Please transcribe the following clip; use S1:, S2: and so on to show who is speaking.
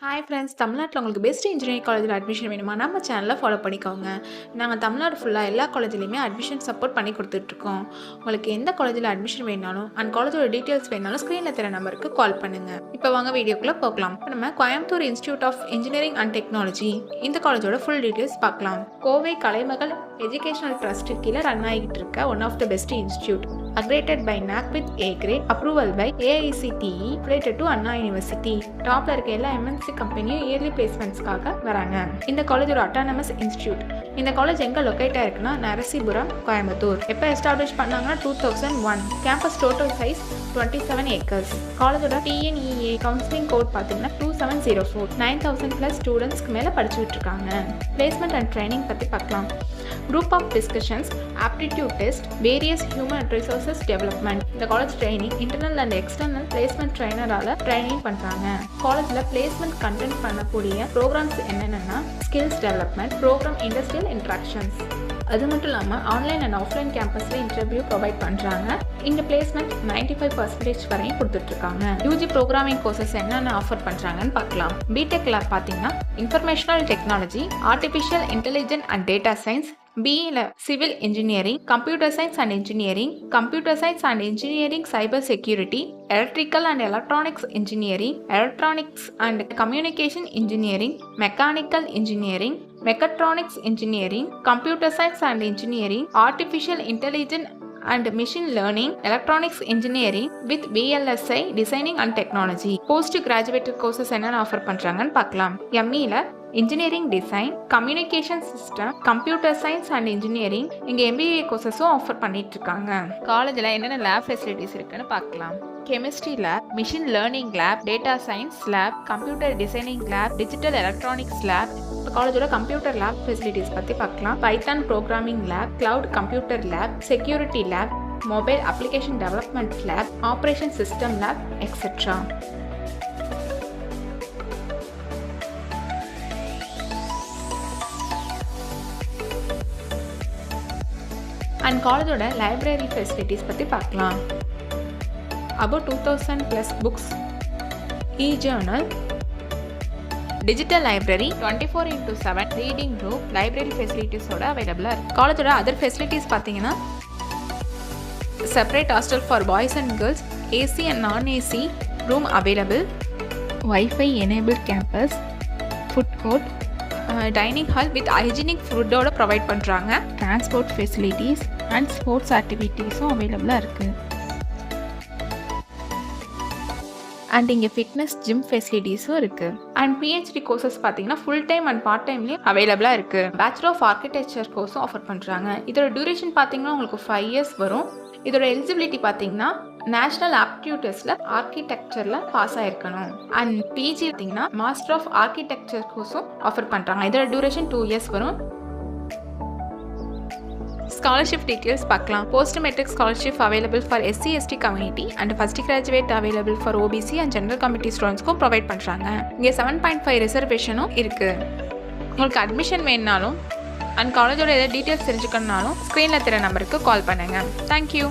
S1: Hi friends, தமிழ்நாட்டில் உங்களுக்கு best engineering காலேஜில் அட்மிஷன் வேணுமா? நம்ம சேனலை ஃபாலோ பண்ணிக்கோங்க. நாங்கள் தமிழ்நாடு ஃபுல்லாக எல்லா காலேஜ்லையுமே அட்மிஷன் சப்போர்ட் பண்ணி கொடுத்துட்ருக்கோம். உங்களுக்கு எந்த காலேஜில் அட்மிஷன் வேணாலும் அண்ட் காலேஜோட டீட்டெயில்ஸ் வேணாலும் ஸ்க்ரீனில் தெரிய நம்பருக்கு கால் பண்ணுங்கள். இப்போ வாங்க வீடியோக்குள்ளே போகலாம். இப்போ நம்ம Coimbatore Institute of Engineering and Technology இந்த காலேஜோட ஃபுல் டீட்டெயில்ஸ் பார்க்கலாம். கோவை கலைமகள் எஜுகேஷனல் ட்ரஸ்ட் கீழே ரன் ஆகிட்டு இருக்க one of the best institute, accredited by NAC with A grade, approval by AICTE, affiliated to Anna University. டாப்ல இருக்க எல்லா MNC கம்பெனியும் இயர்லி பிளேஸ்மெண்ட்ஸ்க்காக வராங்க. இந்த காலேஜ் ஒரு அட்டானமஸ் இன்ஸ்டியூட். இந்த காலேஜ் எங்க லொக்கேட்டா இருக்குன்னா நரசிபுரம், கோயம்புத்தூர். எப்போ எஸ்டாப்ளிஷ் பண்ணாங்கன்னா 2001. Campus total size 27 acres. காலேஜோட TNEA கவுன்சிலிங் கோட் பார்த்தீங்கன்னா 2704. 9000+ ஸ்டூடெண்ட்ஸ்க்கு மேலே படிச்சுட்டு இருக்காங்க. பிளேஸ்மெண்ட் அண்ட் ட்ரைனிங் பற்றி பார்க்கலாம். Group of discussions, aptitude test, various human resources development. இந்த college training internal and external placement ட்ரைனரால ட்ரைனிங் பண்ணுறாங்க. காலேஜில் பிளேஸ்மெண்ட் கண்டென்ட் பண்ணக்கூடிய ப்ரோக்ராம்ஸ் என்னென்னா skills development, programme industrial interactions. அது மட்டும் இல்லாமல் ஆன்லைன் அண்ட் ஆஃப்லைன் கேம்பஸில் இன்டர்வியூ ப்ரொவைட் பண்ணுறாங்க. இங்கே பிளேஸ்மெண்ட் 95% வரையும் கொடுத்துட்ருக்காங்க. UG ப்ரோக்ராமிங் கோர்சஸ் என்னென்ன ஆஃபர் பண்ணுறாங்கன்னு பார்க்கலாம். பிடெக்கில் பார்த்தீங்கன்னா informational technology, artificial intelligence and data science. BE civil engineering, computer science and engineering, computer science and engineering, cyber security, electrical and electronics engineering, electronics and communication engineering, mechanical engineering, mechatronics engineering, computer science and engineering, artificial intelligence and machine learning, electronics engineering with VLSI designing and technology. Post graduate courses என்னென்ன offer பண்ணுறாங்கன்னு பார்க்கலாம். ME-ல engineering design, communication system, computer science and engineering. இங்கே MBA கோர்சஸும் offer பண்ணிட்டு இருக்காங்க. காலேஜில் என்னென்ன லேப் ஃபெசிலிட்டிஸ் இருக்குன்னு பார்க்கலாம். Chemistry lab, machine learning lab, data science lab, computer designing lab, digital electronics lab. காலேஜோட கம்ப்யூட்டர் லேப் ஃபெசிலிட்டிஸ் பற்றி பார்க்கலாம். Python programming lab, cloud computer lab, security lab, mobile application development lab, operation system lab, etcetera. And காலேஜோட library facilities பற்றி பார்க்கலாம். about 2000+ books, e-journal, digital library, 24x7 reading room, library ஃபெசிலிட்டிஸோட அவைலபிளாக இருக்குது. காலேஜோட other facilities பார்த்தீங்கன்னா separate hostel for boys and girls, AC and non-AC room available, wifi enable campus, food court, dining hall with hygienic ஃபுட்டோட provide பண்ணுறாங்க. Transport facilities and sports ஆக்டிவிட்டீஸும் அவைலபிளாக இருக்குது. அண்ட் இங்கே ஃபிட்னஸ் ஜிம் ஃபெசிலிட்டிஸும் இருக்குது. அண்ட் PhD கோர்சஸ் பார்த்தீங்கன்னா full time and part டைம்லேயும் அவைலபிளாக இருக்குது. பேச்சுலர் ஆஃப் ஆர்கிடெக்சர் கோர்ஸும் ஆஃபர் பண்ணுறாங்க. இதோட டியூரேஷன் பார்த்தீங்கன்னா உங்களுக்கு 5 years வரும். இதோட எலிஜிபிலிட்டி பார்த்தீங்கன்னா நேஷனல் ஆப்டிடியூட் டெஸ்ட்டில் ஆர்கிடெக்சரில் பாஸ் ஆகிருக்கணும். அண்ட் PG பார்த்தீங்கன்னா மாஸ்டர் ஆஃப் ஆர்கிடெக்சர் கோர்ஸும் ஆஃபர் பண்ணுறாங்க. இதோட டியூரேஷன் 2 years வரும். ஸ்காலர்ஷிப் டீட்டெயில்ஸ் பார்க்கலாம். Post matric scholarship available for SC/ST community and first graduate available for OBC and general committee ஸ்டூடெண்ட்ஸ்க்கும் ப்ரொவைட் பண்ணுறாங்க. இங்கே 7.5 ரிசர்வேஷனும் இருக்குது. உங்களுக்கு அட்மிஷன் வேணுனாலும் அண்ட் காலேஜோட எதாவது டீட்டெயில்ஸ் தெரிஞ்சுக்கணுனாலும் ஸ்க்ரீனில் தெரிய நம்பருக்கு கால் பண்ணுங்கள். தேங்க்யூ.